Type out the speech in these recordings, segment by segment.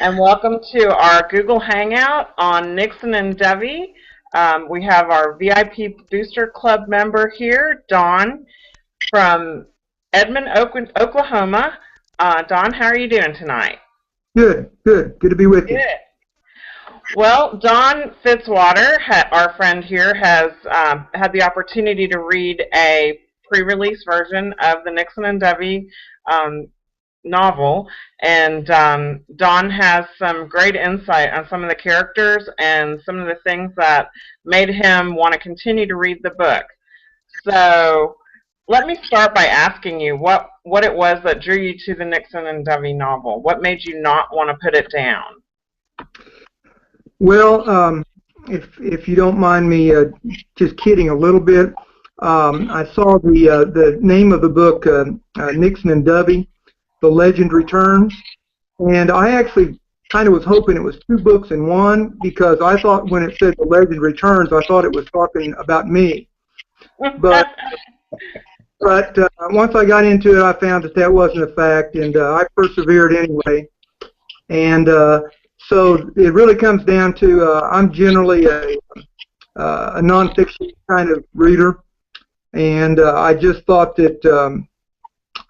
and welcome to our Google Hangout on Nixon and Dovey. We have our VIP Booster Club member here, Dawn, from Edmond, Oklahoma. Dawn, how are you doing tonight? Good to be with you. Good. Well, Dawn Fitzwater, our friend here, has had the opportunity to read a pre-release version of the Nixon and Dovey novel, and Dawn has some great insight on some of the characters and some of the things that made him want to continue to read the book. So let me start by asking you what it was that drew you to the Nixon and Dovey novel. What made you not want to put it down? Well, if you don't mind me just kidding a little bit, I saw the name of the book, Nixon and Dovey, The Legend Returns, and I actually kind of was hoping it was two books in one, because I thought when it said The Legend Returns, I thought it was talking about me. But once I got into it, I found that wasn't a fact, and I persevered anyway. And so it really comes down to I'm generally a nonfiction kind of reader, and I just thought that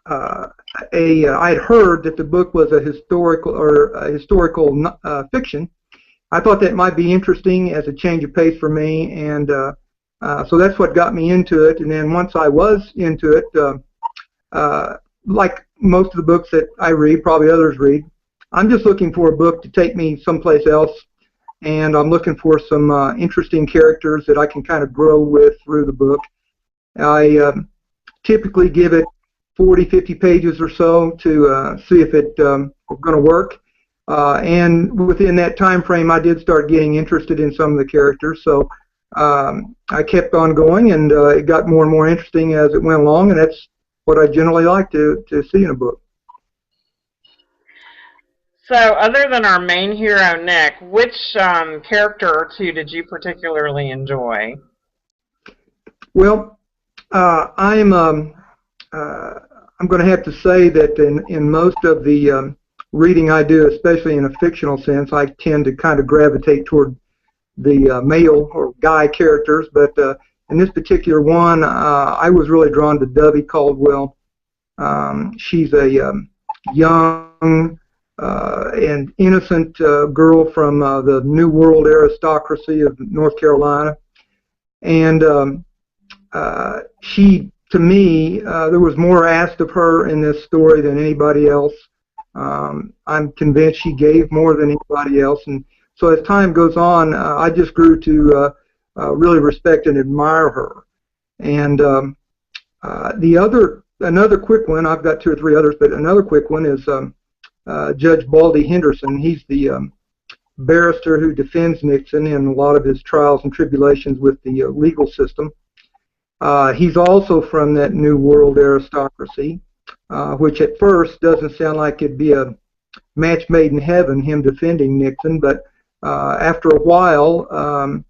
I had heard that the book was a historical fiction. I thought that might be interesting as a change of pace for me, and so that's what got me into it. And then once I was into it, like most of the books that I read, probably others read, I'm just looking for a book to take me someplace else, and I'm looking for some interesting characters that I can kind of grow with through the book. I typically give it 40, 50 pages or so to see if it's going to work. And within that time frame, I did start getting interested in some of the characters. So I kept on going, and it got more and more interesting as it went along, and that's what I generally like to see in a book. So other than our main hero, Nick, which character or two did you particularly enjoy? Well, I'm going to have to say that in most of the reading I do, especially in a fictional sense, I tend to kind of gravitate toward the male or guy characters. But in this particular one, I was really drawn to Dovey Caldwell. She's a young and innocent girl from the New World aristocracy of North Carolina. And she, to me, there was more asked of her in this story than anybody else. I'm convinced she gave more than anybody else, and so as time goes on, I just grew to really respect and admire her. And another quick one, I've got two or three others, but another quick one is Judge Baldy Henderson. He's the barrister who defends Nixon in a lot of his trials and tribulations with the legal system. He's also from that New World aristocracy, which at first doesn't sound like it'd be a match made in heaven, him defending Nixon, but after a while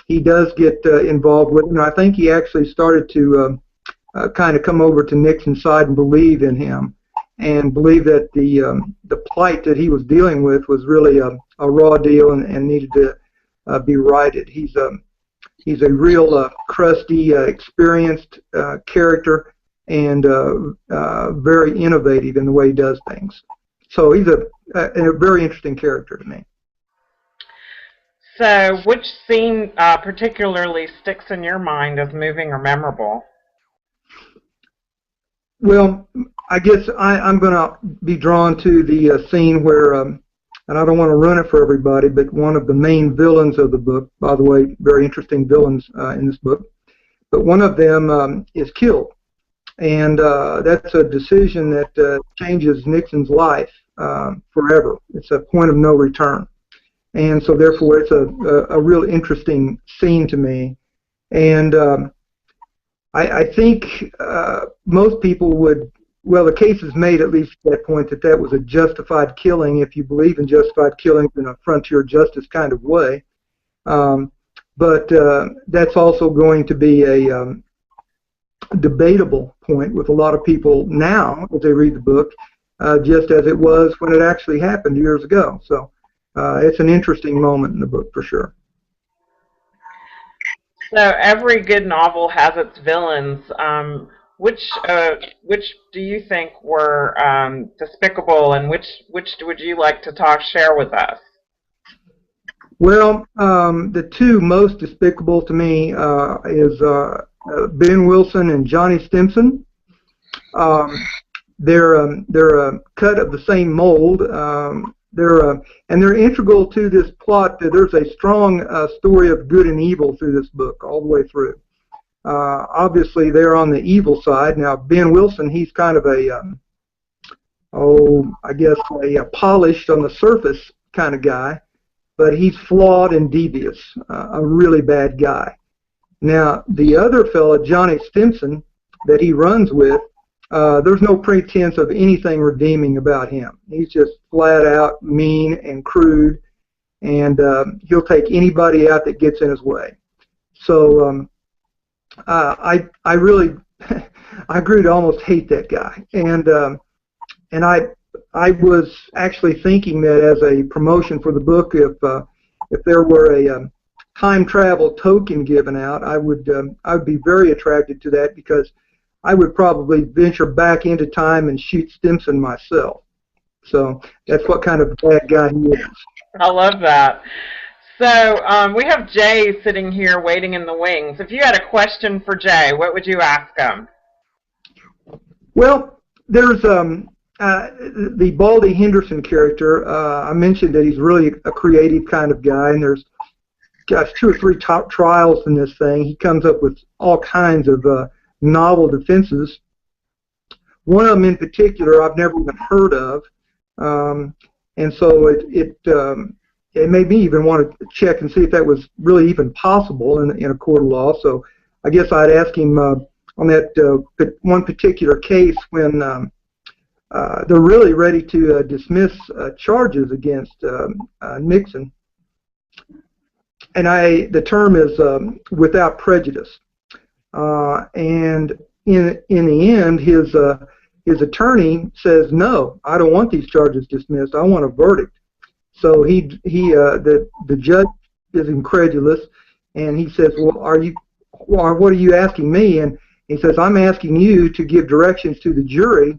he does get involved with him, and I think he actually started to kind of come over to Nixon's side and believe in him, and believe that the plight that he was dealing with was really a raw deal and needed to be righted. He's a real crusty, experienced character, and very innovative in the way he does things. So he's a very interesting character to me. So which scene particularly sticks in your mind as moving or memorable? Well, I guess I'm going to be drawn to the scene where, and I don't want to run it for everybody, but one of the main villains of the book, by the way, very interesting villains in this book, but one of them is killed. And that's a decision that changes Nixon's life forever. It's a point of no return. And so therefore it's a real interesting scene to me. And I think most people would, well, the case is made at least at that point that was a justified killing, if you believe in justified killings in a frontier justice kind of way. But that's also going to be a debatable point with a lot of people now as they read the book. just as it was when it actually happened years ago. So it's an interesting moment in the book for sure. So every good novel has its villains. Which do you think were despicable, and which would you like to share with us? Well, the two most despicable to me is Ben Wilson and Johnny Stimson. They're a cut of the same mold. And they're integral to this plot. There's a strong story of good and evil through this book all the way through. Obviously, they're on the evil side. Now, Ben Wilson, he's kind of a polished on the surface kind of guy, but he's flawed and devious, a really bad guy. Now, the other fella, Johnny Stimson, that he runs with, there's no pretense of anything redeeming about him. He's just flat out mean and crude, and he'll take anybody out that gets in his way. So I really I grew to almost hate that guy, and I was actually thinking that as a promotion for the book, if there were a time travel token given out, I would be very attracted to that, because I would probably venture back into time and shoot Stimson myself. So that's what kind of bad guy he is. I love that. So we have Jay sitting here waiting in the wings. If you had a question for Jay, what would you ask him? Well, there's the Baldy Henderson character. I mentioned that he's really a creative kind of guy, and there's 2 or 3 top trials in this thing. He comes up with all kinds of novel defenses. One of them in particular I've never even heard of, and so it made me even want to check and see if that was really even possible in a court of law. So I guess I'd ask him on that one particular case when they're really ready to dismiss charges against Nixon, and the term is without prejudice. And in the end, his attorney says, no, I don't want these charges dismissed. I want a verdict. So the judge is incredulous, and he says, well, what are you asking me? And he says, I'm asking you to give directions to the jury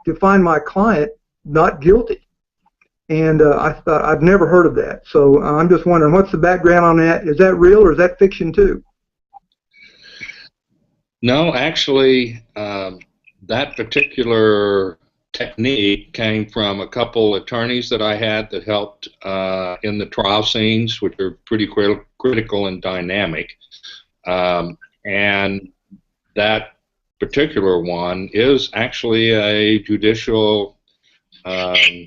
to find my client not guilty. And I thought, I've never heard of that. So I'm just wondering, what's the background on that? Is that real, or is that fiction too? No, actually, that particular technique came from a couple attorneys that I had that helped in the trial scenes, which are pretty critical and dynamic. And that particular one is actually a judicial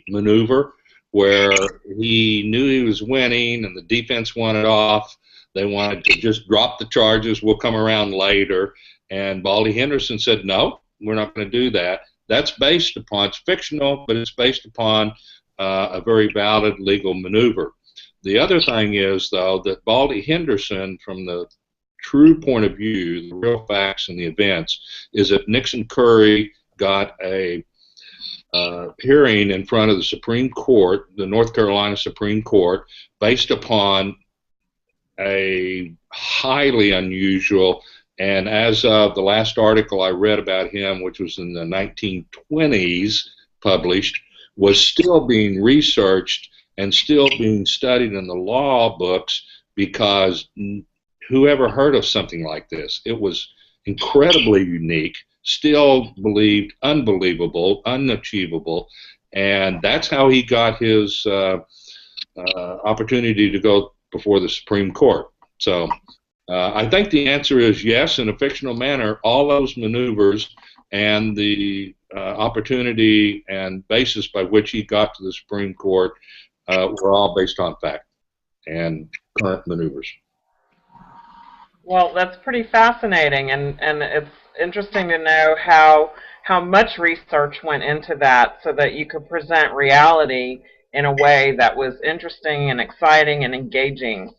maneuver where he knew he was winning and the defense wanted off. They wanted to just drop the charges. We'll come around later. And Baldy Henderson said, no, we're not going to do that. That's based upon, it's fictional, but it's based upon a very valid legal maneuver. The other thing is, though, that Baldy Henderson, from the true point of view, the real facts and the events, is that Nixon Curry got a hearing in front of the Supreme Court, the North Carolina Supreme Court, based upon a highly unusual, and as of the last article I read about him, which was in the 1920s published, was still being researched and still being studied in the law books, because whoever heard of something like this? It was incredibly unique, still believed unbelievable, unachievable, and that's how he got his opportunity to go before the Supreme Court. So I think the answer is yes, in a fictional manner. All those maneuvers and the opportunity and basis by which he got to the Supreme Court were all based on fact and current maneuvers. Well, that's pretty fascinating, and it's interesting to know how much research went into that so that you could present reality in a way that was interesting and exciting and engaging.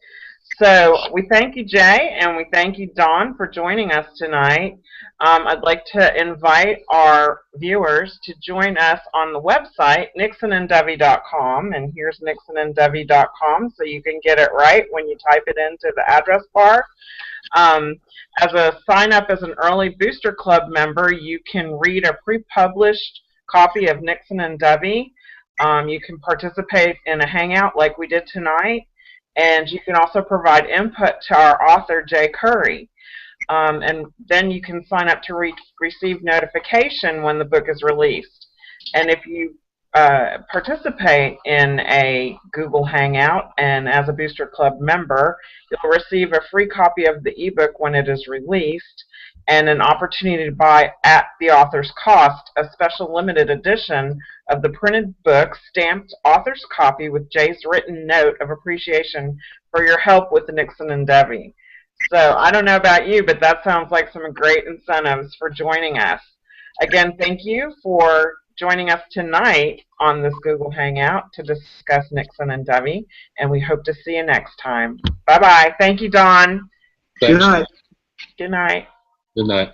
So we thank you, Jay, and we thank you, Dawn, for joining us tonight. I'd like to invite our viewers to join us on the website, nixonanddovey.com, and here's nixonanddovey.com, so you can get it right when you type it into the address bar. As a sign-up as an early Booster Club member, you can read a pre-published copy of Nixon and Dovey. You can participate in a hangout like we did tonight. And you can also provide input to our author, Jay Curry. And then you can sign up to receive notification when the book is released. And if you participate in a Google Hangout and as a Booster Club member, you'll receive a free copy of the ebook when it is released and an opportunity to buy at the author's cost a special limited edition of the printed book stamped author's copy with Jay's written note of appreciation for your help with the Nixon and Dovey. So I don't know about you, but that sounds like some great incentives for joining us. Again, thank you for joining us tonight on this Google Hangout to discuss Nixon and Dovey, and we hope to see you next time. Bye-bye. Thank you, Dawn. Thanks. Good night. Good night. Good night.